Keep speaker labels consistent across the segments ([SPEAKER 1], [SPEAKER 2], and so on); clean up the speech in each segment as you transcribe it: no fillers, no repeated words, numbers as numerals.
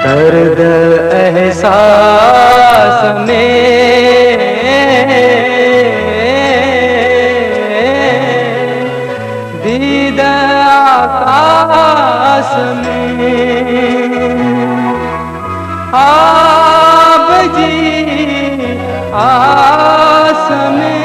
[SPEAKER 1] दर्द एहसास में दीद आकाश में आब जी आस में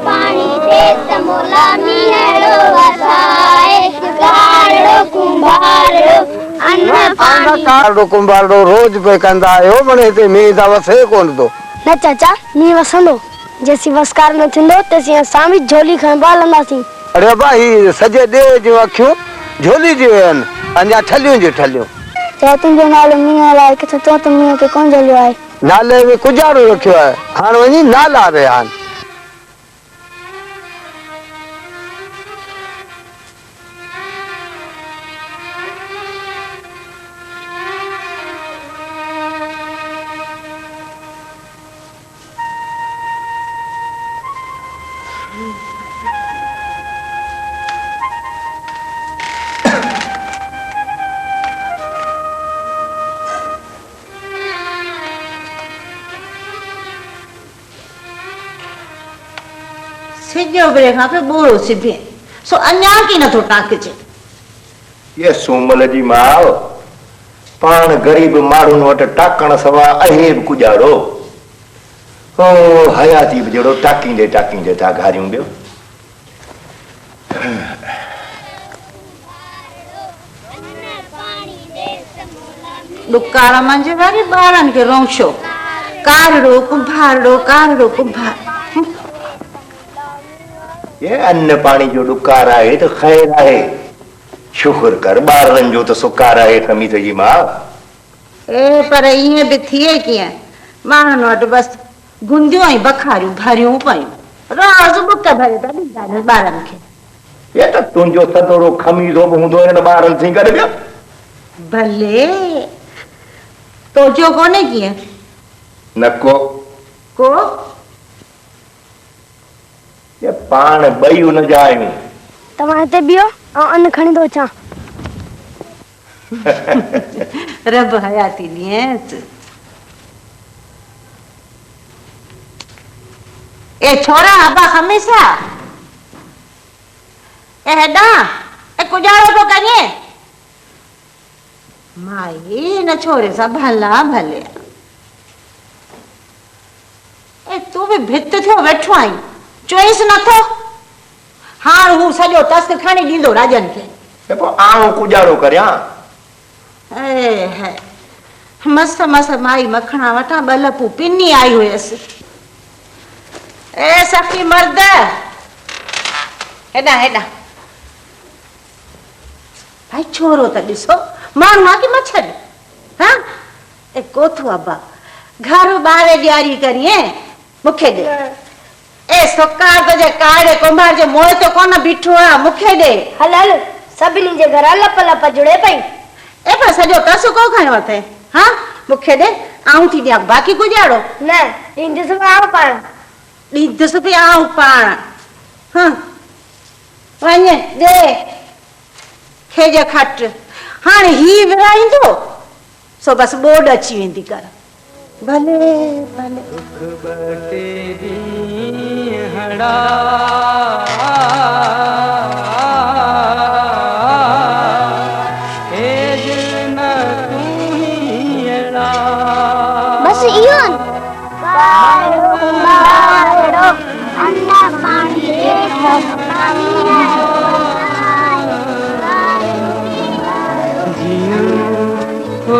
[SPEAKER 2] पानी दे तमोला मिहरो वसाए गाड़ो कुंभारो अन्न पानी
[SPEAKER 3] गाड़ो कुंभारो रोज पे कंदा आयो बने ते मी दा वसे कोन दो
[SPEAKER 2] न चाचा नी वसंदो जैसी वसकार न थिंदो तेसी सामी झोली खंबालंदासी।
[SPEAKER 3] अरे भाई सजे दे जो अखियो झोली जी वेन अन्या ठलियो जी ठलियो
[SPEAKER 2] चाहे तुझो नालो मिया लाए के तो तुम मिया के कौन जलियो आए
[SPEAKER 3] नाले में कुजारो रखियो है हान वनी नाला रे हान
[SPEAKER 4] सिजो ब्रेखा पे बोरो सिबे सो अन्या की न तो टाके जे
[SPEAKER 5] ये सोमल जी मां पान गरीब माण्हुनि वटि टाकण सवा अहीब कुजारो ओ हयाती जहिड़ो टाकींदे टाकींदे था घारियूं ॿियो
[SPEAKER 4] डुकारा मंजे वारी ॿारनि खे रोशो कारड़ो कुंभार
[SPEAKER 5] ये अन्न पानी जो डुकार आहे तो खैर आहे शुक्र कर ॿारनि जो तो सुकार आहे खमी तुंहिंजी मां
[SPEAKER 4] ए पर ईअं बि थिए कीअं माण्हुनि वटि बसि गुंदियूं ऐं बखारियूं भरियूं पयूं रोज़ बुक भरे था ॾींदा ॿारनि खे
[SPEAKER 5] ये तो तुंहिंजो सदोरो खमीज़ो बि हूंदो हिन ॿारनि सां गॾु ॿियो
[SPEAKER 4] भले तो जो कोने कीअं
[SPEAKER 5] न को ये पान ॿई उन जा आहियूं
[SPEAKER 2] तव्हां हिते बियो ऐं अन्न खणी थो अचां
[SPEAKER 4] रब हयाती ॾियसि ए छोरा अबा हमेशा ए हेॾा ए कुजारो तो करिए माई न छोरे सां भला भले ए तू भी भित थियो वेठो आई चोइस नथो हाण हूं सॼो तस्त खणी ॾींदो राजन खे
[SPEAKER 5] देखो आऊं कुजारो करियां
[SPEAKER 4] ए है मस्त मस्त माई मखणा वठा बलपू पिनी आई हुयसि ए सखी मर्द हेॾा भाई छोरो त ॾिसो माण्हू आहे की मच्छर हाँ ए कोथो अब्बा घर ॿारे ॾियारी करिए मूंखे ॾे ए सुकार तुंहिंजे काड़े कुंभार जे मोह तो कोन बीठो आहे मूंखे ॾे
[SPEAKER 2] हल सभिनी जे घर लप लप जुड़े पई
[SPEAKER 4] ए पर सॼो तस को खयो अथई हाँ मूंखे ॾे आऊं थी ॾियां बाक़ी गुजारो
[SPEAKER 2] न ॾींदुसि आऊं पाण
[SPEAKER 4] ॾींदुसि बि आऊं पाण हाँ वञ ॾे खेज खट हाणे ही विराईंदो सो बस बोर्ड अची वेंदी कर भले भले
[SPEAKER 1] दुख बटेरी हड़ा हे जन तू ही अड़ा
[SPEAKER 2] बस इयोन बारो बारो अन्ना पानी देखो नामी
[SPEAKER 1] हो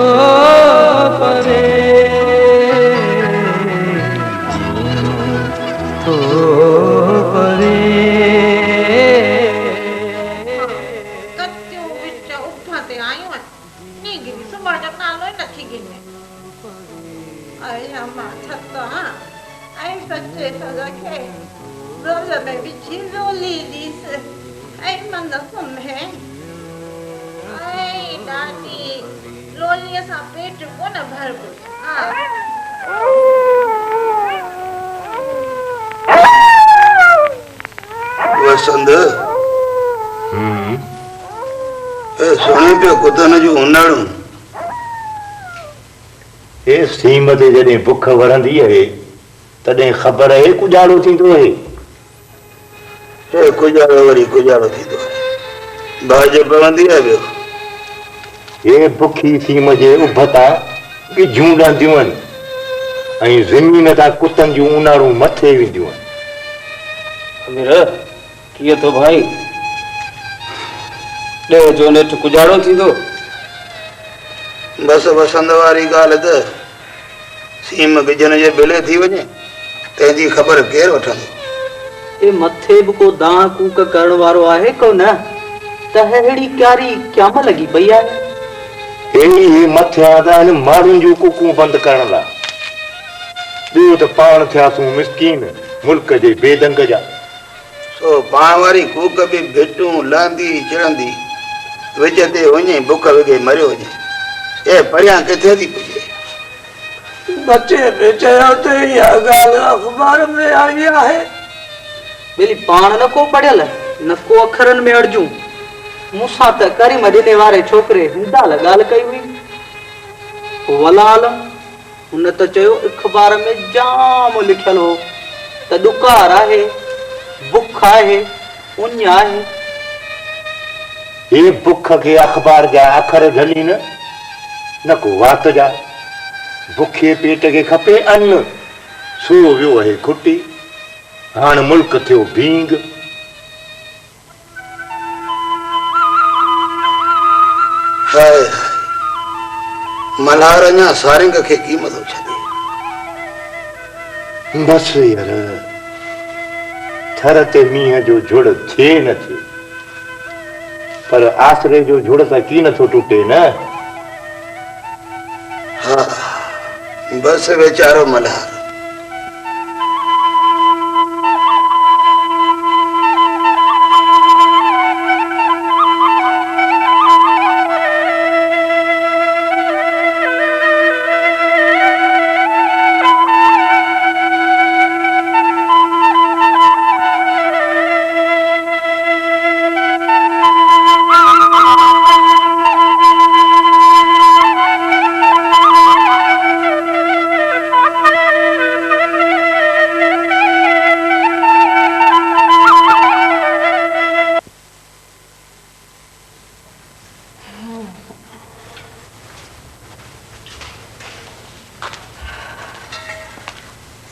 [SPEAKER 1] परे हो परे
[SPEAKER 6] कच्चो विच उठा ते आयो नी गिनी सुमर जो नालो न थी गिने आई अम्मा छत्ता आई सच्चे सजा के रोज में बिछी रोली दिस आई मन सुन है आई दादी लोली सा पेट को न भर
[SPEAKER 3] वसंत सुणी पियो कुतन जूं उनाड़ू
[SPEAKER 5] ए सीम ते जॾहिं बुख वरंदी आहे तॾहिं ख़बर आहे कुजाड़ो थींदो आहे
[SPEAKER 3] हे कुजाड़ो वरी कुजाड़ो थींदो आहे बाज पवंदी आहे ॿियो
[SPEAKER 5] हे बुखी सीम जे उभता कि झूंडंदियूं आहिनि ऐं ज़मीन तां कुतनि जूं उनाड़ू मथे वेंदियूं आहिनि
[SPEAKER 7] अमीर कीअं थो भाई ॾे जो नेठि कुजाड़ो थींदो
[SPEAKER 3] बस वसंत वारी ॻाल्हि त सीम बिजन जे बिले थी वञे तंहिंजी ख़बर केरु वठंदो
[SPEAKER 7] ए मथे बि को दाह कूक करण वारो आहे को न त अहिड़ी क्यारी क्याम लॻी पई आहे
[SPEAKER 5] अहिड़ी मथियां त आहिनि माण्हुनि जूं कुकूं बंदि करण लाइ ॿियो त पाण थियासूं मिसकीन मुल्क जे बेदंग जा
[SPEAKER 3] सो पाण वारी कूक बि भिटूं लहंदी चिड़ंदी विच ते वञे बुख विघे मरियो वञे ए परियां किथे थी पुॼे
[SPEAKER 1] बच्चे ने चयो त इहा ॻाल्हि अख़बार में आई आहे
[SPEAKER 7] ॿेली पाण न को पढ़ियल न को अखरनि में अड़जूं मूंसां त करीम ॾिने वारे छोकिरे हिंदाल ॻाल्हि कई हुई वलाल हुन त चयो अख़बार में जाम लिखियल हो त ॾुकार आहे बुख आहे उञ आहे
[SPEAKER 5] हे बुख खे अख़बार जा अखर झली न को वात जा बुखे पेट खे खपे अन्न सो वियो आहे खुटी हाणे मुल्क थियो भींग
[SPEAKER 3] हाय मल्हार अञा सारंग खे क़ीमत छॾे
[SPEAKER 5] बस यार थर ते मींहं जो झुड़ थिए न थिए पर आसरे जो झुड़ त की नथो टूटे न
[SPEAKER 3] हा बस वीचारो मल्हार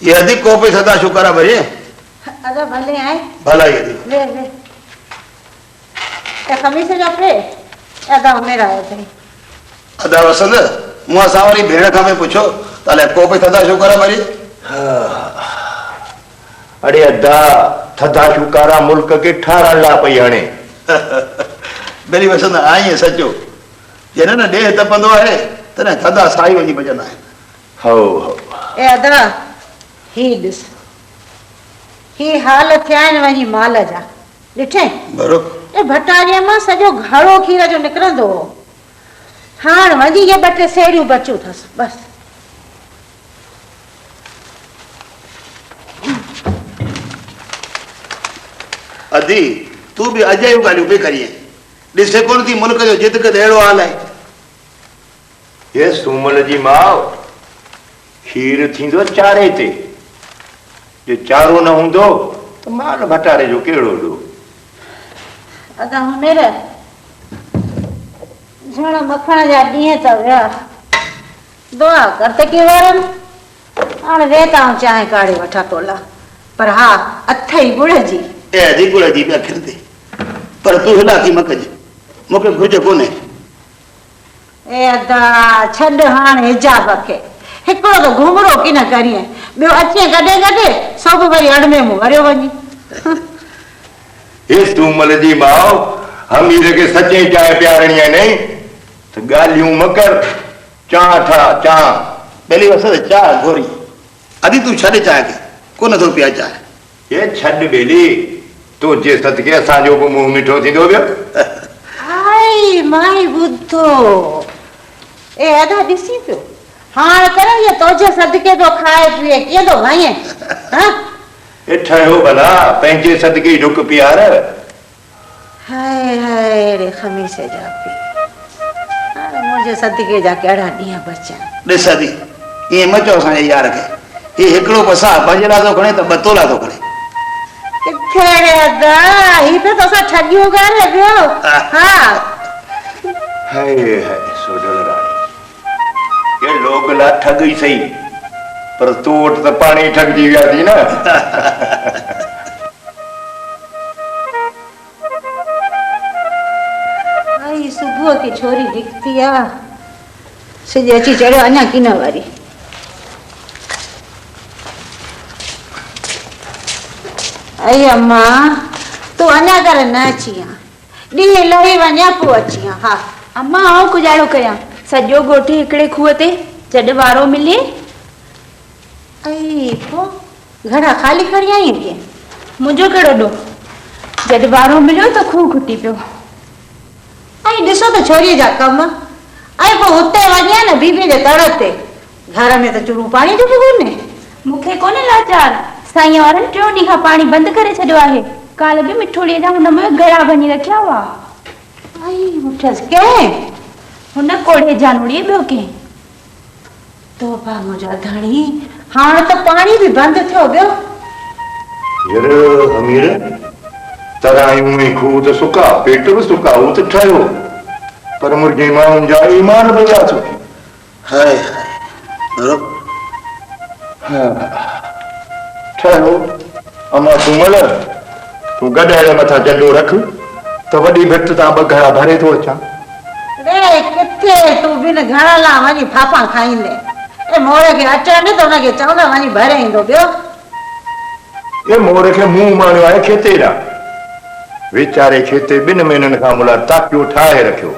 [SPEAKER 3] ये अधिक को पे सदा शुक्र है भरी
[SPEAKER 4] अरे भले आए
[SPEAKER 3] भला ये दी
[SPEAKER 4] ले ले ए खमीस जा पे अदा मेरा आयो थे
[SPEAKER 3] अदा वसंत मुआ सावरी भेड़ का में पूछो ताले को पे सदा शुक्र है भरी
[SPEAKER 5] अरे अदा थदा शुकारा मुल्क के ठारण ला पई हणे
[SPEAKER 3] बेली वसंत आई है सचो जने ना देह तपंदो है तने थदा साई वजी बचना है
[SPEAKER 5] हो हो
[SPEAKER 4] ए अदा ही दिस ही हाल थियान वही माल जा ॾिठे
[SPEAKER 3] बरोबर
[SPEAKER 4] ए भटारिया मां सॼो घड़ो खीर जो निकिरंदो हाण वञी ये ॿ टे सेड़ियूं बचियूं अथसि बस
[SPEAKER 3] अदी तू भी अजय गालियों पे करिए ॾिसे कोन थी मुल्क जो जिद के अहिड़ो हाल आहे
[SPEAKER 5] ये सूमल जी माउ खीर थींदो चारे ते जे चारो न हूंदो त माल भटारे जो कहिड़ो ॾो
[SPEAKER 4] अदा मेरे झण मखण जा ॾींहं त विया दुआ कर त की वरन हाणे वेता चांहि काढ़े वठा टोला पर हा अथई गुड़ जी
[SPEAKER 3] ए अधी गुड़ जी पिया खिरदे पर तूं हेॾा थी मकज मूंखे घुर्ज कोन्हे
[SPEAKER 4] ए अदा छॾ हाणे हिजाब खे हिकिड़ो त घुमरो की न करीं ॿियो अचे गॾे गॾे सभु वरी अड़ में मूं वरियो वञी
[SPEAKER 5] हे सूमल जी माउ हमीर खे सचे चांहि पियारणी आहे नहीं त ॻाल्हियूं मकर चांहि ठा चांहि
[SPEAKER 3] पहली वसत चाह गोरी अधी तूं छॾ चाह के कोन थो पिया चाह
[SPEAKER 5] ये छॾ बेली तुंहिंजे सदके असांजो बि मुंहुं मिठो थींदो वियो
[SPEAKER 4] आई माई ॿुधो ए अदा ॾिसी पियो हाणे कर ये तोजे सदके जो खाए पिए कीअं थो वञे हां
[SPEAKER 5] ए ठहियो भला पंहिंजे सदके ढुक पियार
[SPEAKER 4] हाय हाय रे खमीसे जा पी हाणे मुंहिंजे सदके जा कहिड़ा ॾींहं बचा
[SPEAKER 3] ॾिस अधी ईअं मचो असांजे यार खे ही हिकिड़ो बसा पंजला थो खणे त 2 तोला थो खणे
[SPEAKER 4] किथे रे अदा ही त तोसां ठगियो ॻाल्हि पियो हा
[SPEAKER 5] हाय हाय सोडल राणी ये लोगला ठग ही सही पर तू वटि त पाणी ठगजी विया थी न
[SPEAKER 4] आई सुबुह की छोरी दिखती आ सिज अची चढ़ियो अञा की न वारी आई अम्मा तू अञा कर न अची ॾींहं लही वञा पोइ अची हा
[SPEAKER 8] अम्मा आऊं गुजारो कयां सॼो ॻोठु हिकिड़े खूह ते जॾहिं वारो मिले
[SPEAKER 4] आई पोइ घड़ा ख़ाली खणी आई कीअं
[SPEAKER 8] मुंहिंजो कहिड़ो ॾो जॾहिं वारो मिलियो त खूह खुटी पियो
[SPEAKER 4] आई ॾिसो त छोरीअ जा कम आई पोइ हुते वञे न बीबी जे तड़ ते घर में त चूरू पाणी जो बि कोन्हे
[SPEAKER 8] मूंखे कोन्हे लाचार साईं वारनि 3 ॾींहं खां पाणी बंदि करे छॾियो आहे काल्ह बि मिठोड़ीअ जा हुन में गड़ा भञी रखिया हुआ
[SPEAKER 4] आई उठसि कंहिं
[SPEAKER 8] हुन कोड़े जानूड़ीअ ॿियो कंहिं
[SPEAKER 4] तोबा मुंहिंजा धणी हाणे त पाणी बि बंदि थियो ॿियो
[SPEAKER 5] यार अमीर तरायूं में खूह त सुका पेट बि सुका हू त ठहियो पर मुंहिंजे माण्हुनि जा ईमान बि विया सुकी
[SPEAKER 3] हाय हाय
[SPEAKER 5] ठहियो अमा सूमल तूं गॾाइण मथां चंडो रख त वॾी भित तां 2 घड़ा भरे थो अचां
[SPEAKER 4] रे किथे तूं बिन घड़ा ला वञी फाफा खाईंदे ए मोर खे अचण त हुनखे चवंदा वञी भरे ईंदो ॿियो
[SPEAKER 5] ये मोर खे मुंहुं माणियो आहे खेते ॾां वीचारे खेते 2 महीननि खां मुला ताकियो ठाहे रखियो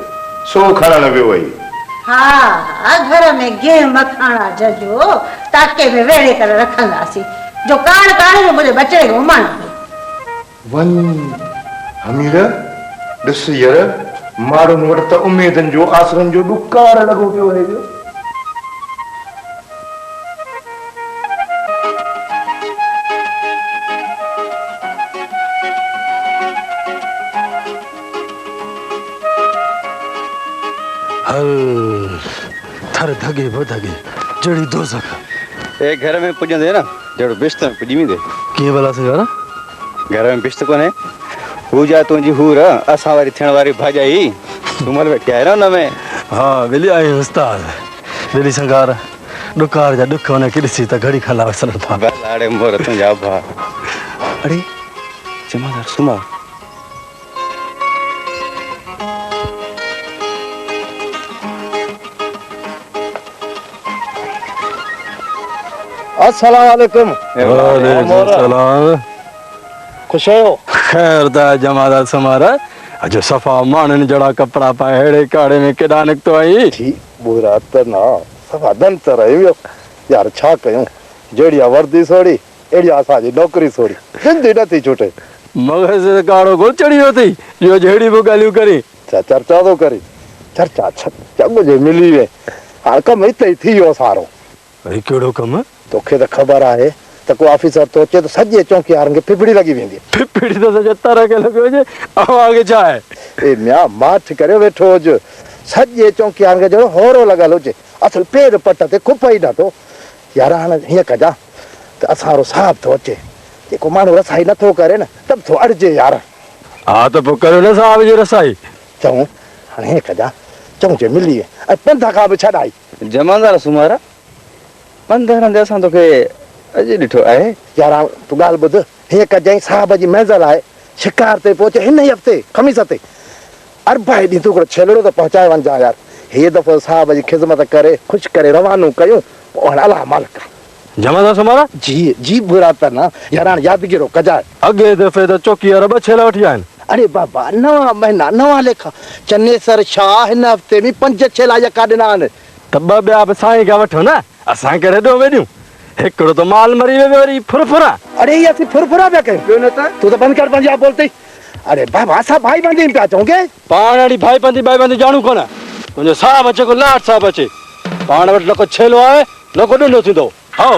[SPEAKER 5] सो खणण वियो वई
[SPEAKER 4] हा घर में गेह मखाणा जजो ताके में वेड़े करे रखंदासीं जो काण काण जो मुंहिंजे बचड़े खे उमण
[SPEAKER 5] वन हमीर ॾिस यार माण्हुनि वटि त उमेदनि जो आसरनि जो ॾुकार लॻो पियो आहे
[SPEAKER 9] थर धगे भगे जड़ी दोज़ख
[SPEAKER 10] ए घर में पुॼंदे न जहिड़ो बिस्त में पुॼी वेंदे
[SPEAKER 9] कीअं भला सघां न
[SPEAKER 10] घर में बिस्त कोन्हे हू जा तुंहिंजी हूर असां वारी थियण वारी भाॼाई सूमल वेठी आहे न हुन में
[SPEAKER 9] हा वेली आहे उस्ताद वेली संगार ॾुकार जा ॾुख हुनखे ॾिसी त घड़ी खला वसनि था
[SPEAKER 10] लाड़े मोर तुंहिंजा भा अड़े जमादार सुमा
[SPEAKER 9] अस्सलाम वालेकुम वालेकुम सलाम खुश हो खैर दा जमादार समारा अजो सफा मानन जड़ा कपड़ा पाए हेड़े काड़े में केडा निकतो आई
[SPEAKER 11] जी बुरा त ना सफा दन त रहियो यार छा कयूं जेड़िया वर्दी सोड़ी एड़िया असांजी नौकरी सोड़ी जिंदगी नथी छूटे
[SPEAKER 9] मगज काड़ो गोल चढ़ी होती जो जेड़ी बो गालियो करी
[SPEAKER 11] चर्चा तो करी चर्चा चंग जे मिली वे हाल कम इते ही थियो सारो
[SPEAKER 9] अरे केड़ो कम
[SPEAKER 11] तोखे त ख़बर आहे त को ऑफिसर तो अचे तो सजे चौकीदारनि खे फिफड़ी लगी वेंदी
[SPEAKER 9] फिफड़ी तो सजे तारा के लगे जे आगे छा है
[SPEAKER 11] ए म्या माठ करे वेठो हुज सॼे चौकियार खे जहिड़ो होरो लॻल हुजे असल पेर पट ते खुप ई नथो यार हाणे हीअं कजां त असां वारो साहब थो अचे जेको माण्हू रसाई नथो करे न त थो अड़िजे यार
[SPEAKER 9] हा त पोइ करियो न साहब जी रसाई
[SPEAKER 11] चऊं हाणे हीअं कजां चऊं जे मिली ऐं पंध खां बि छॾाई
[SPEAKER 10] जमादार सुमारा पंध हणंदे असां तोखे अॼु ॾिठो आहे
[SPEAKER 11] यार तूं ॻाल्हि ॿुध हीअं कजांइ साहब जी महज़ल आहे शिकार ते पहुचे हिन ई हफ़्ते खमीस ते अरबाए ॾींहुं तूं हिकिड़ो छेलड़ो त पहुचाए वञा यार हीअ दफ़ो साहब जी ख़िदमत करे ख़ुशि करे रवानो कयूं पोइ हाणे अलाह मालिक
[SPEAKER 9] जमादार सुमारा
[SPEAKER 11] जी जी बुरा त न यार हाणे यादगिरो कजाए
[SPEAKER 9] अॻे दफ़े त चौकी वारा 2 छेला वठी आया आहिनि
[SPEAKER 11] अरे बाबा नवा महीना नवा लेखा चन्नेसर शाह हिन हफ़्ते में 5 छेला यका ॾिना आहिनि
[SPEAKER 9] त 2 ॿिया बि साईं खां वठो न असां करे हेॾो वेॾियूं हिकिड़ो त माल मरी वियो वरी फुरफुरा
[SPEAKER 11] अरे ये असीं फुरफुरा पिया कयूं तूं त बंदि कर पंहिंजी आप बोलते अरे बाबा असां भाई बंदी पिया चऊं के
[SPEAKER 9] पाण अहिड़ी भाई बंदी ॼाणू कोन तुंहिंजो साहब अचे को लाट साहब अचे पाण वटि न को छेलो आहे न को ॾंडो थींदो हाओ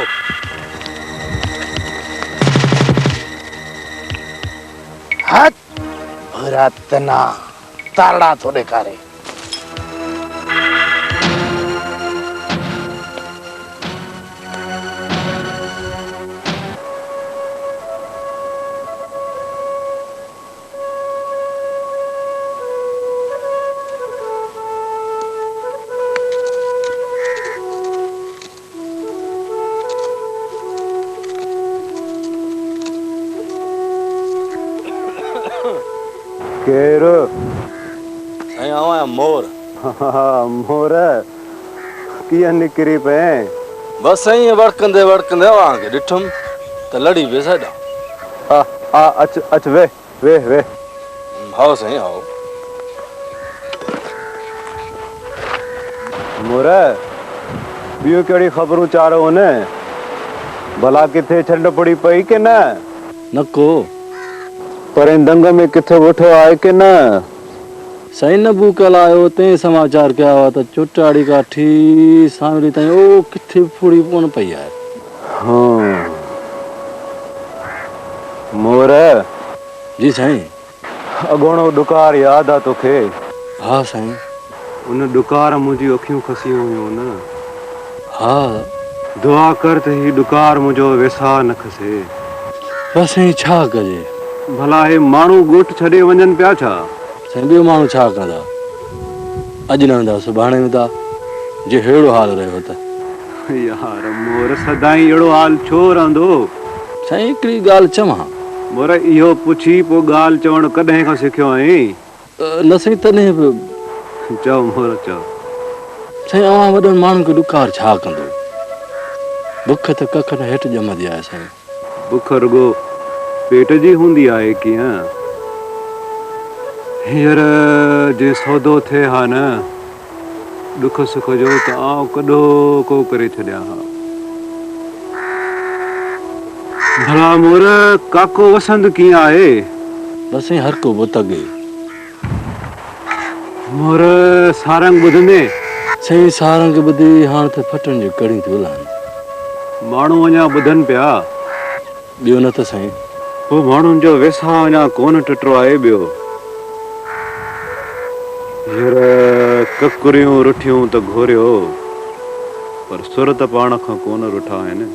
[SPEAKER 11] हथ भरतना तारड़ा थो ॾेखारे
[SPEAKER 10] केरु
[SPEAKER 9] साईं आवां मोर
[SPEAKER 10] मोर कीअं निकिरी पए
[SPEAKER 9] बसि साईं वड़कंदे आवां खे ॾिठुमि त लड़ी वियो साइडा
[SPEAKER 10] अच वे वे वे
[SPEAKER 9] हाओ साईं हाओ
[SPEAKER 10] मोर ॿियूं कहिड़ी ख़बरूं चारो न भला किथे छंड पड़ी पई की न
[SPEAKER 9] नको
[SPEAKER 10] पर इन दंग में किथे वठो आहे की न
[SPEAKER 9] साईं न भूकल आयो तंहिं समाचार कया हुआ त चुटाड़ी काठी सांवरी ताईं ओ किथे फूड़ी कोन पई आहे
[SPEAKER 10] हाँ मोर
[SPEAKER 9] जी साईं
[SPEAKER 10] अगोणो डुकार याद आहे तोखे
[SPEAKER 9] हा साईं
[SPEAKER 10] उन डुकार मुंहिंजी अखियूं खसियूं हुयूं न
[SPEAKER 9] हा
[SPEAKER 10] दुआ कर त ही डुकार मुंहिंजो वेसा न खसे
[SPEAKER 9] बसि साईं छा कजे
[SPEAKER 10] भला हे माण्हू ॻोठ छॾे वञनि पिया छा
[SPEAKER 9] साईं ॿियो माण्हू छा कंदा अॼु न वेंदा सुभाणे वेंदा जे अहिड़ो हाल रहियो त
[SPEAKER 10] यार मोर सदाईं अहिड़ो हाल छो रहंदो
[SPEAKER 9] साईं हिकिड़ी ॻाल्हि चवां
[SPEAKER 10] मोर इहो पुछी पोइ ॻाल्हि चवणु कॾहिं खां सिखियो आहीं
[SPEAKER 9] न साईं तॾहिं बि
[SPEAKER 10] चओ मोर चओ
[SPEAKER 9] साईं अवां वॾनि माण्हुनि खे ॾुकार छा कंदो बुख त कख न हेठि ॼमंदी आहे साईं
[SPEAKER 10] बुख रुगो पेट जी हूंदी आहे कीअं हींअर जे सौदो थिए हा न दुख सुख जो त आउं कॾो को करे छॾियां हा भला मोर काको वसंत कीअं आहे
[SPEAKER 9] बसि साईं हर को बुतगे
[SPEAKER 10] मोर सारंग ॿुधंदे
[SPEAKER 9] साईं सारंग ॿुधी हाणे त फटनि जी कड़ी थी उलानि
[SPEAKER 10] माण्हू अञा ॿुधनि पिया
[SPEAKER 9] ॿियो न त साईं
[SPEAKER 10] पोइ माण्हुनि जो वेसा अञा कोन टुटो आहे ॿियो हींअर ककुरियूं रुठियूं त घोरियो पर सुर त पाण खां कोन रुठा आहिनि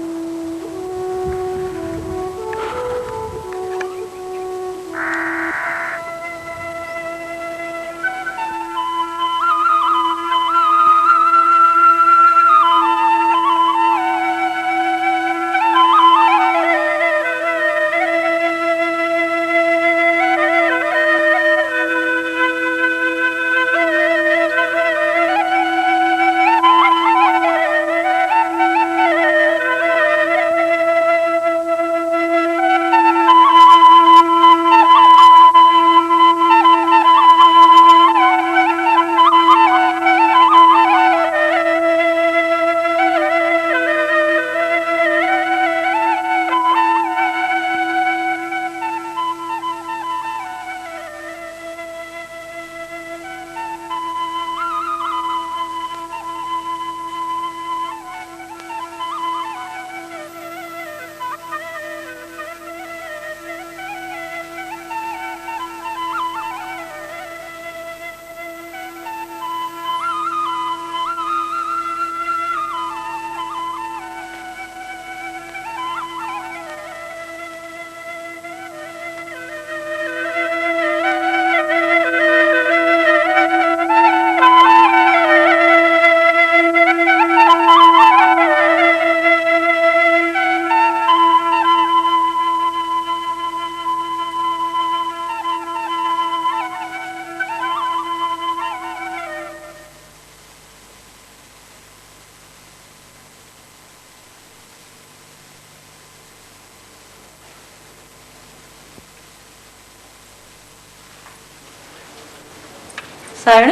[SPEAKER 12] सायण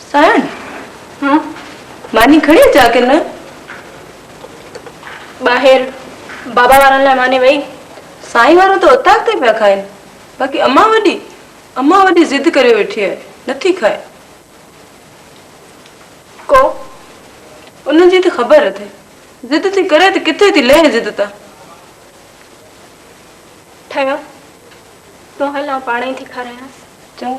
[SPEAKER 12] सायण हाँ मानी खड़ी है जाके न बाहर बाबा वारनि लाइ माने वई साईं वारो तो उतां ते पिया खाइनि बाक़ी अम्मा वॾी ज़िद करे वेठी आहे नथी खाए को उनजी त ख़बर अथई ज़िद थी करे त किथे थी लहे ज़िद तां
[SPEAKER 8] ठहियो तूं हल आउं पाण ई थी खारायांसि
[SPEAKER 12] चङो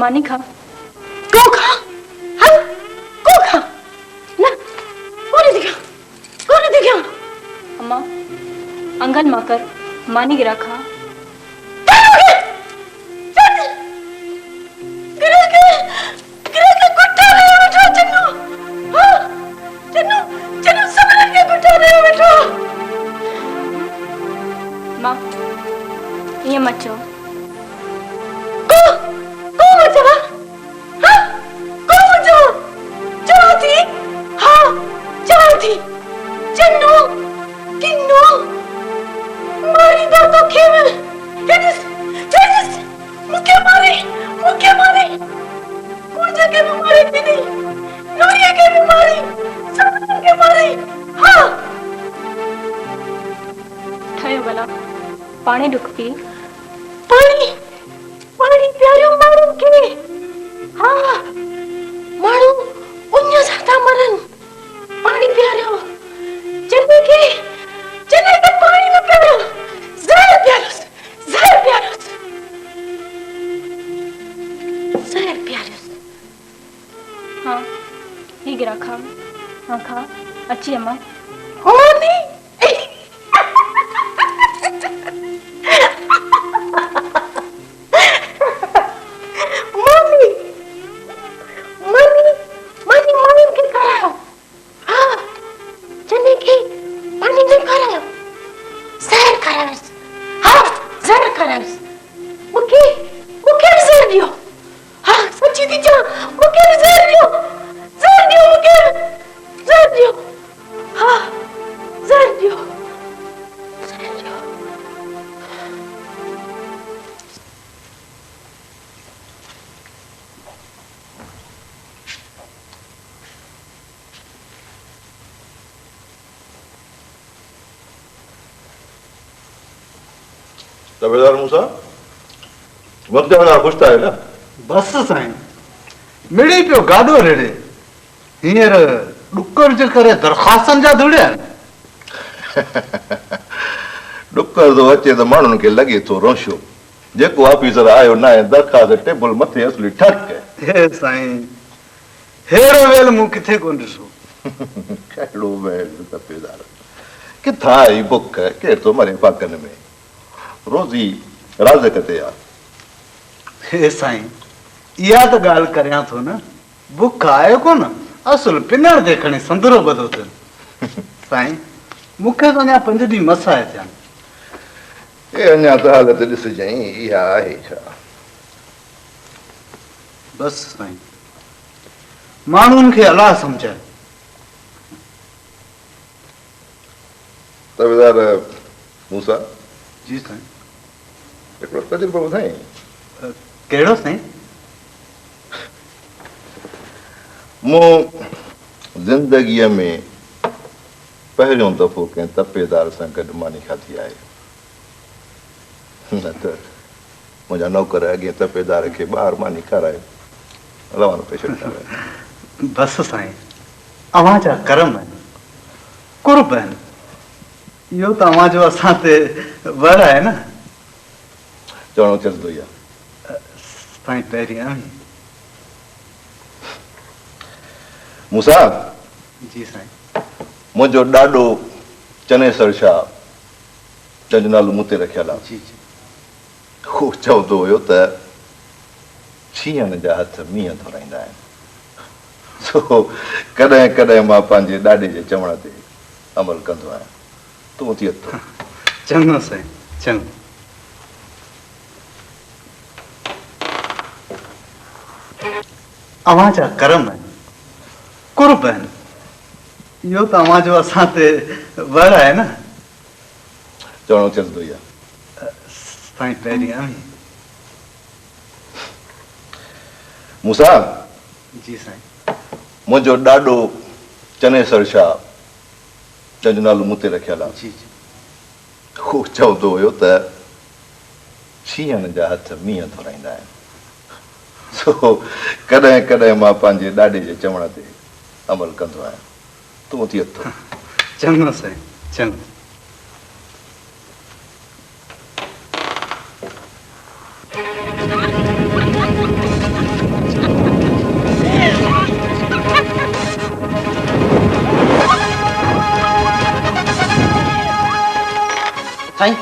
[SPEAKER 12] मानी खा
[SPEAKER 2] को खा हाँ को खा ना कोने दिखा
[SPEAKER 8] अम्मा अंगन मां कर मानी गिरा खा मां ये मत चो पानी डुक पी
[SPEAKER 2] पानी प्यारो मारू के हाँ मारू उन्या साथा मरन पानी प्यारो चने के पानी में प्यारो जहर प्यारो
[SPEAKER 8] हाँ ये गिरा खा हाँ खा अच्छी अम्मा
[SPEAKER 2] मानी
[SPEAKER 13] तबेदार मूसा वक्त वाला खुश था ना
[SPEAKER 14] बस साईं मिड़ी पियो गाडो रेड़े हींअर डुकर जे करे दरखास्तनि जा धुड़िया
[SPEAKER 13] डुकर तो अचे तो माण्हुनि खे लॻे थो रोशो जेको ऑफिसर आयो न आहे दरखास्त टेबल मथे असली ठक
[SPEAKER 14] हे साईं हेड़ो वेल मूं किथे कोन ॾिसो
[SPEAKER 13] कहिड़ो वेल तबेदार किथां आई बुख केरु थो मरे फाकनि में रोज़ी राज़ कते आ
[SPEAKER 14] हे साईं इहा त ॻाल्हि करियां थो न बुख आहे कोन असुल पिनड़ जे खणी संदरो ॿधो अथनि साईं मूंखे त अञा 5 ॾींहं मस आहे थिया
[SPEAKER 13] ए अञा त हालत ॾिसजांइ इहा आहे छा
[SPEAKER 14] बसि साईं माण्हुनि खे अलाह सम्झाए
[SPEAKER 13] तबेदार मूसा
[SPEAKER 14] जी साईं
[SPEAKER 13] हिकिड़ो तजुर्बो ॿुधाई
[SPEAKER 14] कहिड़ो साईं
[SPEAKER 13] मूं ज़िंदगीअ में पहिरियों दफ़ो कंहिं तपेदार सां गॾु मानी खाधी आहे न त मुंहिंजा नौकर अॻे तपेदार खे ॿाहिरि मानी खारायो रवानो पे छॾियो
[SPEAKER 14] बसि साईं अव्हांजा करम आहिनि कुर्ब आहिनि इहो त अव्हांजो असां ते वर आहे न
[SPEAKER 13] चवणो चवंदो ई आहे
[SPEAKER 14] साईं पहिरीं
[SPEAKER 13] मूसा
[SPEAKER 14] जी साईं
[SPEAKER 13] मुंहिंजो ॾाढो चनेसर शाह जंहिंजो नालो मूं ते रखियलु आहे
[SPEAKER 14] जी जी
[SPEAKER 13] हू चवंदो हुयो त छीअण जा हथ मींहं धोराईंदा आहिनि। सो कॾहिं कॾहिं मां पंहिंजे ॾाॾे जे चवण ते अमल कंदो आहियां। तूं थिए थो।
[SPEAKER 14] चङो साईं, चङो। अवां जा करम आहिनि, कुर्ब आहिनि, इहो त अवां जो असां ते वर आहे न।
[SPEAKER 13] चवणो चवंदो ई आहे
[SPEAKER 14] साईं पहिरीं आमी।
[SPEAKER 13] मूंसा
[SPEAKER 14] जी साईं।
[SPEAKER 13] मुंहिंजो ॾाॾो चनेसर शाह, जंहिंजो नालो मूं ते रखियल आहे,
[SPEAKER 14] जी जी,
[SPEAKER 13] हू चवंदो हुयो त छीअण जा हथ मींहं धोराईंदा आहिनि। सो कॾहिं कॾहिं मां पंहिंजे ॾाॾे जे चवण ते अमल कंदो आहियां। तूं थिए थो।
[SPEAKER 14] चङो साईं, चङो।
[SPEAKER 7] साईं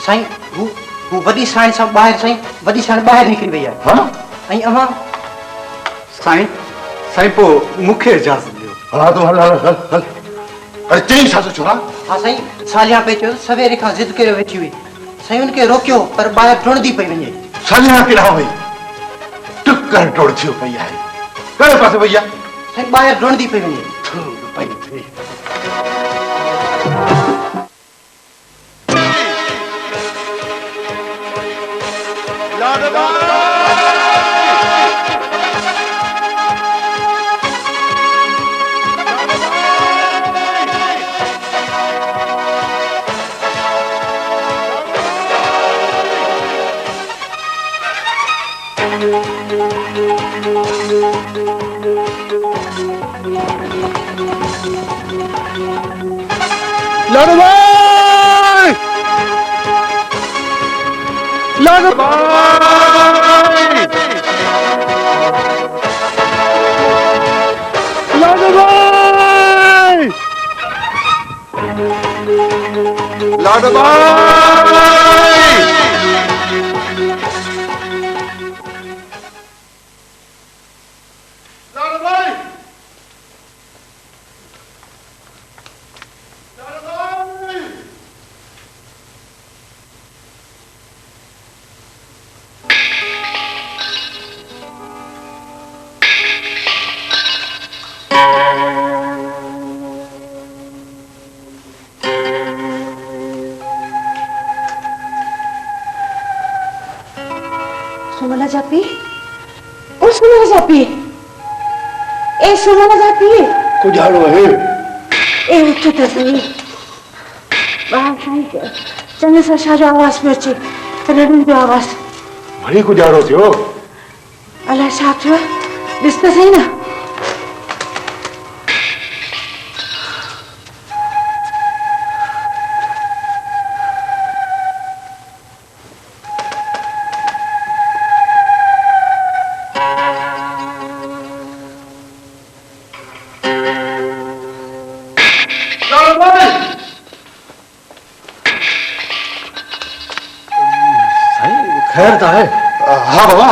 [SPEAKER 7] साईं हू वॾी साइण सां ॿाहिरि साईं, वॾी साइण ॿाहिरि निकिरी वई आहे।
[SPEAKER 13] हा
[SPEAKER 7] ऐं अवां
[SPEAKER 14] साईं, साईं पोइ मूंखे इजाज़त ॾियो।
[SPEAKER 13] हा तूं हल हल हल हल। अरे चई छा थो छोरा?
[SPEAKER 7] हा साईं, सालिया पे चयो सवेरे खां ज़िद करे वेठी हुई। साईं उनखे रोकियो पर ॿाहिरि टुणंदी पई वञे।
[SPEAKER 13] सालिया केॾां वई? टुक कर टोड़ थियो पई आहे। कहिड़े पासे वई आहे?
[SPEAKER 7] साईं ॿाहिरि टुणंदी पई वञे।
[SPEAKER 13] पई थी।
[SPEAKER 4] सुमला जापी, ओ सुमला जापी, ए सुमला जापी,
[SPEAKER 13] कुझाड़ो है।
[SPEAKER 4] ए उठ त सही। ॿाहिरि साईं चङे सां छा जो आवाज़ पियो अचे, रड़नि जो आवाज़।
[SPEAKER 13] वरी कुझाड़ो थियो?
[SPEAKER 4] अलाए छा थियो, ॾिस त सही न।
[SPEAKER 9] खैर त आहे?
[SPEAKER 13] हा बाबा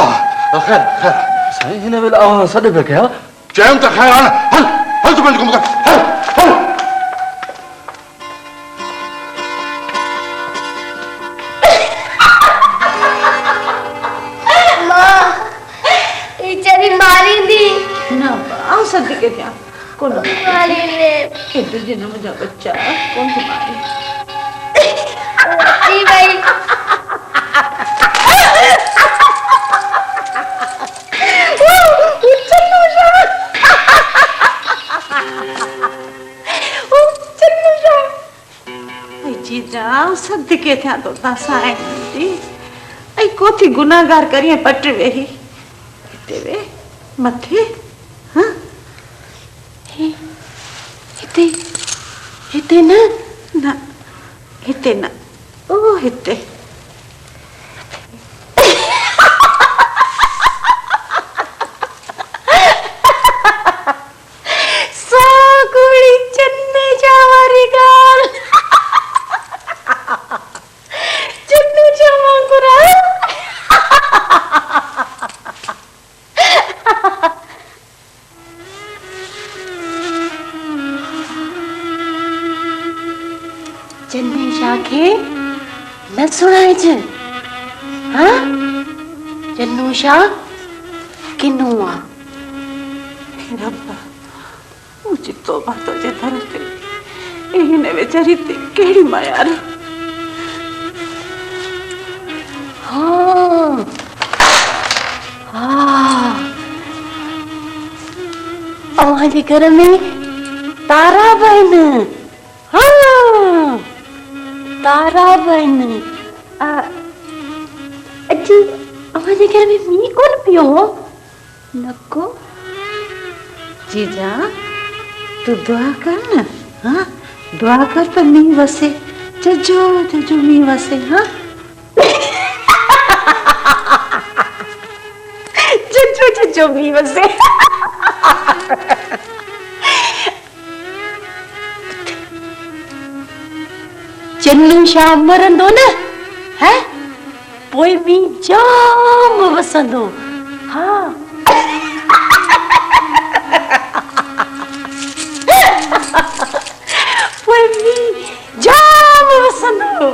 [SPEAKER 13] खैर खैर।
[SPEAKER 9] साईं हिन वेले अवां सॾ पिया कया।
[SPEAKER 13] चयमि त खैर हाणे हल हल तूं पंहिंजो कमु कर। हल हल।
[SPEAKER 2] टीचर मारींदी
[SPEAKER 6] न आऊं सदिके थियां कोन
[SPEAKER 2] मारींदे
[SPEAKER 6] एॾो जिन मुंहिंजा बच्चा कोन थी मारे।
[SPEAKER 2] जी भाई
[SPEAKER 6] जीजा सदिके थियां तो तव्हां साईं जी ऐं कोथी गुनाहगार करिए पट वेही हिते वे मथे हाँ
[SPEAKER 2] हिते हिते न
[SPEAKER 6] न हिते न ओ हिते
[SPEAKER 2] साकुड़ी चन्ने जावारी गाल चन्नू जावा कुरा
[SPEAKER 4] चन्ने शाह के न सुनाए छ हाँ चन्नू शाह किन्नू आ रब्बा मुझे तौबा तो जे दर ते इने बेचारी ते केड़ी माया रे हाँ हाँ हमारे घर में तारा बहन हाँ तारा बहन अजी हमारे घर में मी कौन पियो नको जीजा तू दुआ कर ना हाँ दुआ कर तो मी वसे जजो जजो मी वसे हाँ जजो जजो मी वसे चन्नू शाह मरंदो न है पोइ मी जाम वसंदो हाँ पोइ मी जाम वसंदो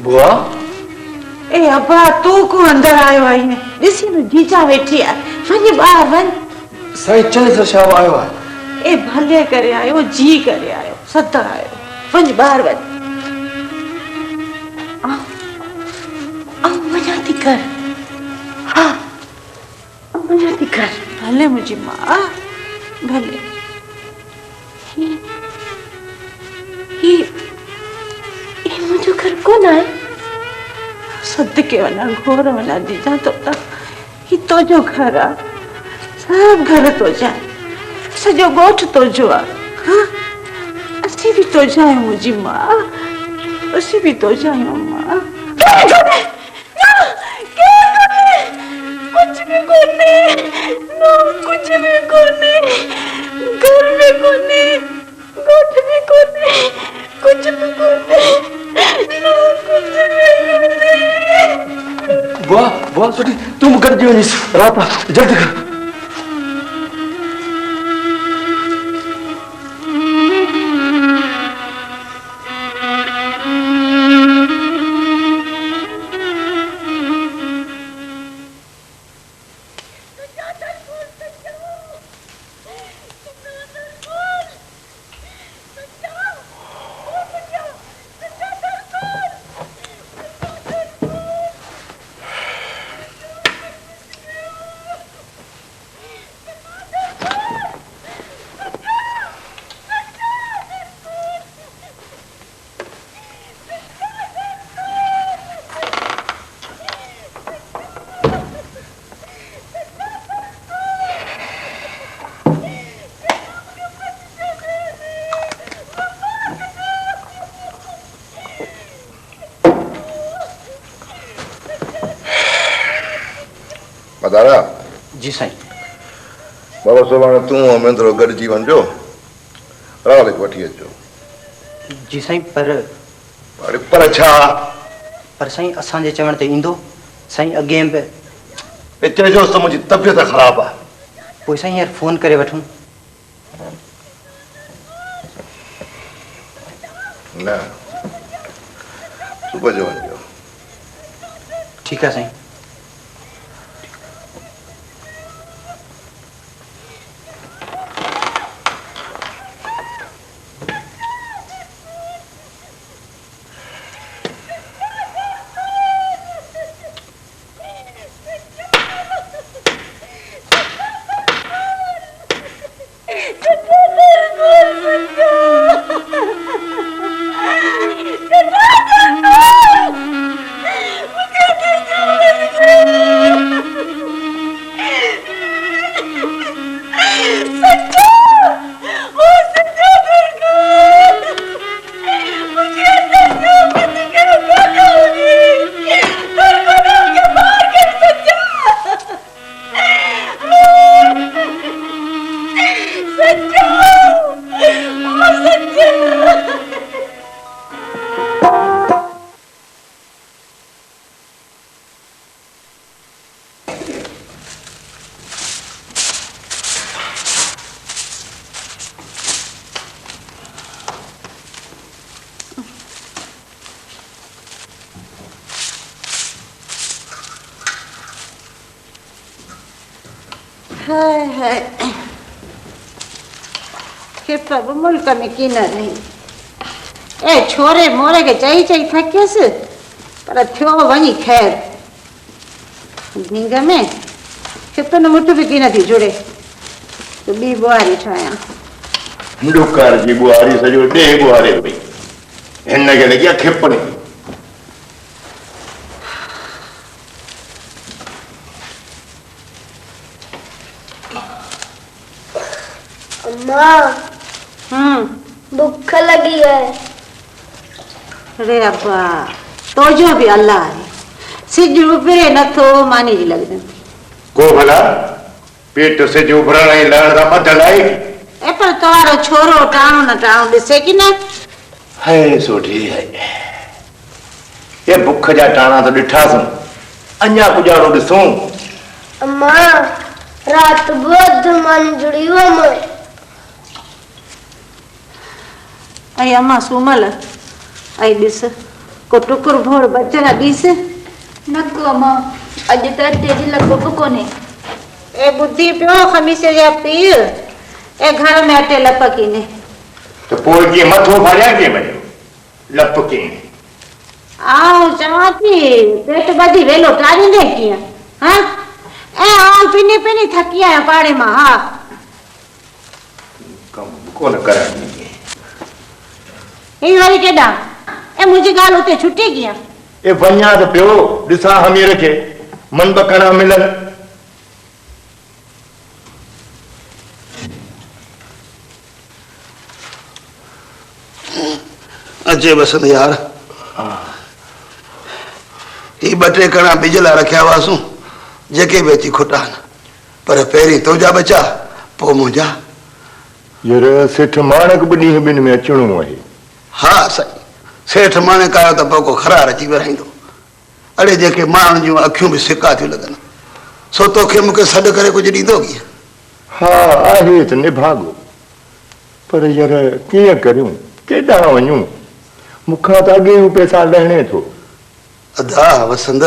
[SPEAKER 9] बुआ
[SPEAKER 6] ए अब्बा तू को अंदर आयो आई है ॾिसी न जीजा वेठी आहे वञ ॿाहिरि वञ
[SPEAKER 9] साईं चने सां छा आयो आहे
[SPEAKER 6] ए भले करे आयो जी करे आयो सदा आयो वञ ॿाहिरि वञ
[SPEAKER 4] मजा थी कर हाँ मजा थी कर
[SPEAKER 6] भले मुझी माँ भले
[SPEAKER 4] ये मुझे घर कौन आए
[SPEAKER 6] सदके वना घोर वना जीजा तो ही तो जो घर आ सब घर तो जाए सजो गोठ तो जो आ हाँ असी भी तो जाए मुझी माँ असी भी तो जाए माँ कुछ भी कोने नो कुछ भी कोने घर में कोने गोठ में कोने कुछ भी कोने नो कुछ भी कोने
[SPEAKER 9] बुआ बुआ सुठी तुम कर दियो निस रात जल्दी कर
[SPEAKER 13] मदारा
[SPEAKER 7] जी साईं
[SPEAKER 13] बाबा सुभाणे तूं मेंदरो गॾिजी वञिजो रावल खे वठी अचिजो
[SPEAKER 7] जी साईं
[SPEAKER 13] पर छा
[SPEAKER 7] पर साईं असांजे चवण ते ईंदो साईं अॻे बि
[SPEAKER 13] चइजोसि त मुंहिंजी तबियत ख़राबु आहे
[SPEAKER 7] पोइ साईं यार फोन करे वठूं
[SPEAKER 13] न सुबुह जो वञिजो
[SPEAKER 7] ठीकु आहे साईं
[SPEAKER 6] मुझे
[SPEAKER 4] हाय हाय खेप मुल्क में की न रही ए छोरे मोरे के चई चई थकियसि पर थियो वञी खैर नींद में खेप न मुठ बि की नथी जुड़े तो ॿी ॿुहारी ठाहियां
[SPEAKER 5] डुकार जी बुआरी सॼो ॾे बुआरे पई हिन खे लॻी आहे खिपणी
[SPEAKER 2] अम्मा भूख लगी है।
[SPEAKER 4] अरे अब्बा तोजो भी अल्लाह है सिज उभरे नथो मानी जी लगदे
[SPEAKER 5] को भला पेट सिज उभरण ऐं लहण सां ॿधल आहे
[SPEAKER 4] ए पर तवारो छोरो टाणो न टाणो ॾिसे की न
[SPEAKER 5] है सोठी है ये बुख जा टाणा तो ॾिठासीं अञा गुजारो ॾिसूं
[SPEAKER 2] अम्मा रात बहुत मानी जुड़ी हुआ मैं
[SPEAKER 4] आई अम्मा सुमल आई ॾिस को टुकुर भोर बचल ॾिस
[SPEAKER 8] नको अम्मा अॼु त अटे जी लॻो बि कोन्हे
[SPEAKER 4] ए बुद्धि पियो खमीसे जा पीर ए घर में अटे लपकी ने
[SPEAKER 5] तो पोइ कीअं मथो फाड़िया कीअं वञो लप कीअं
[SPEAKER 4] आऊं चवां थी पेट ॿधी वेलो टारींदे कीअं हा ए आऊं पिनी पिनी थकी आहियां पाड़े मां हा
[SPEAKER 5] कमु कोन करणु
[SPEAKER 4] ही वरी केॾां ए मुंहिंजी ॻाल्हि उते छुटी कीअं
[SPEAKER 5] ए वञा त पियो ॾिसां हमीर खे मन बकणा मिलनि
[SPEAKER 3] अचे बसंत यार ही ॿ टे कणा बिजला रखिया हुआसूं जेके बि अची खुटा पर पहिरीं तुंहिंजा बचा पोइ मुंहिंजा
[SPEAKER 5] यार सेठ माणक बि ॾींहं ॿिनि में अचिणो आहे
[SPEAKER 3] हा साईं सेठ माणक आयो त पोइ को खरार अची विराईंदो अड़े जेके माण्हुनि जूं अखियूं बि सिका थियूं लॻनि सो तोखे मूंखे सॾु करे कुझु ॾींदो कीअं
[SPEAKER 5] हा आहे त निभागो पर यार कीअं करियूं केॾां वञूं मूंखां त अॻे हू पैसा लहणे थो
[SPEAKER 3] अदा वसंद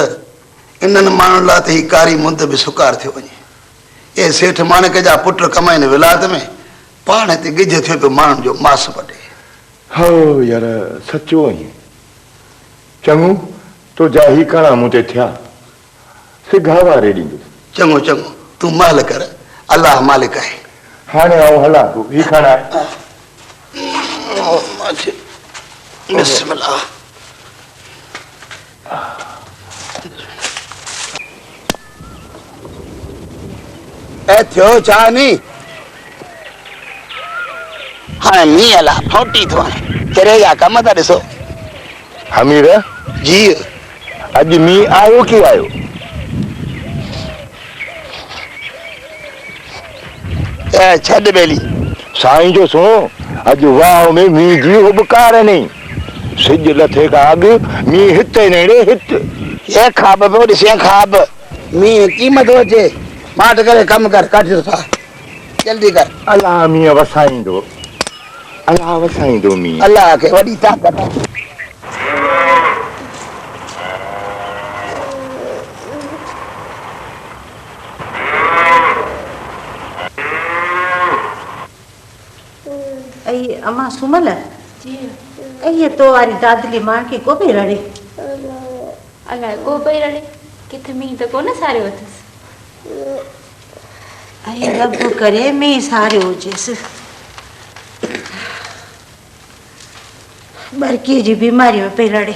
[SPEAKER 3] इन्हनि माण्हुनि लाइ त ही कारी मुंद बि सुकार थियो वञे ए सेठ माणक जा पुट कमाइनि विलायत में पाण हिते गिज थियो पियो माण्हुनि जो मास पटे
[SPEAKER 5] हो यार सचो आई चङो तो जा ही कणा मूं ते थिया सिघा वारे ॾींदुसि
[SPEAKER 3] चङो चङो तूं महल कर अलाह मालिक आहे
[SPEAKER 5] हाणे आऊं हलां थो ही खणा
[SPEAKER 3] बिस्मिल्लाह ए थियो छा नी हाणे मींहुं अला फौटी थो हाणे तेरे जा कम था ॾिसो
[SPEAKER 5] हमीर
[SPEAKER 3] जी
[SPEAKER 5] अॼु मींहुं आयो की आयो
[SPEAKER 3] ए छॾ बेली
[SPEAKER 5] साईं जो सुणो अॼु वाह में मींहुं जी उबकार नहीं सिज लथे खां अॻु मींहुं हिते नेड़े हिते
[SPEAKER 3] ये खाब पियो ॾिसे खाब मींहुं कीमत अचे माट करे कम कर कढ था जल्दी कर
[SPEAKER 5] अलाह मींहुं वसाईंदो अलाह वसाईंदो मींहुं
[SPEAKER 3] अल्लाह खे वॾी ताक़त आहे
[SPEAKER 4] ऐं अम्मा सुमल ऐं तो वारी दादली मां खे को पई रड़े
[SPEAKER 8] अलाए को पई रड़े किथे मींहुं त कोन सारियो अथसि
[SPEAKER 4] ऐं रब करे मींहुं सारियो हुजेसि बरकीअ जी बीमारी में पई रड़े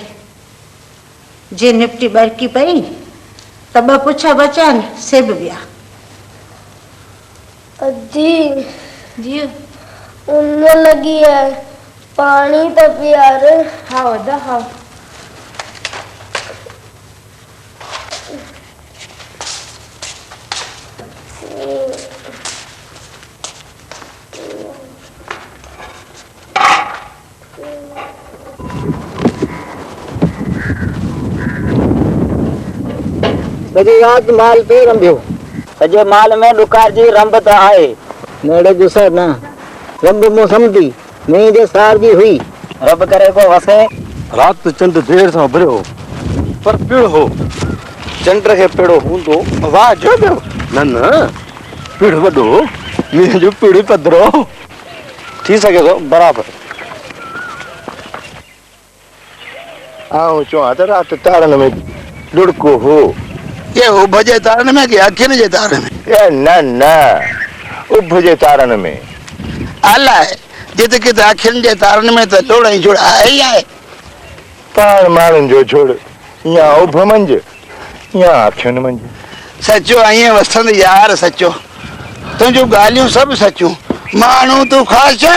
[SPEAKER 4] जे निपटी बरकी पई त ॿ पुछा बचा न से बि विया
[SPEAKER 2] अजी
[SPEAKER 8] जी
[SPEAKER 2] उन लगी है पानी तो प्यार
[SPEAKER 8] हाँ वदा हाँ
[SPEAKER 15] सॼी राति माल पे रंभियो सॼे माल में ॾुकार जी रंभ त आहे नेड़े ॾिस न रंभ मूं सम्झी मींहं जे सार जी हुई रब करे को वसे
[SPEAKER 9] रात चंड देर सां उभरियो पर पिड़ हो चंड खे पिड़ो हूंदो वाह जो पियो न न
[SPEAKER 5] पीड़ वॾो मुंहिंजो पीड़ पधरो
[SPEAKER 11] थी सके थो बराबरि
[SPEAKER 5] आऊं चवां त राति तारनि में लुड़को हो
[SPEAKER 3] ये उभ जे तारनि में कि अखियुनि जे तारनि में?
[SPEAKER 5] ए न न उभ जे तारनि में
[SPEAKER 3] अलाए जिते किथे अखियुनि जे तारनि में त लोड़ ई जुड़ आहे ई आहे।
[SPEAKER 5] पाण माण्हुनि जो छोड़ या उभ मंझि या अखियुनि मंझि।
[SPEAKER 3] सचो ईअं वसंद यार सचो तुंहिंजूं ॻाल्हियूं सभु सचूं माण्हू तूं ख़ासि छा?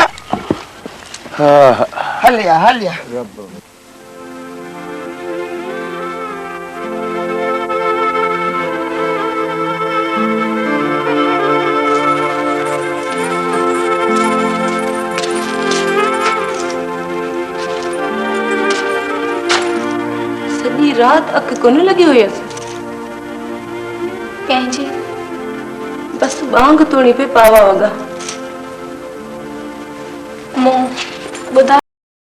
[SPEAKER 5] हा
[SPEAKER 3] हलिया हलिया
[SPEAKER 12] सॼी राति अखि कोन लॻी हुयसि
[SPEAKER 8] कंहिंजी
[SPEAKER 12] बसि बांग तोड़ी पे पावा वॻा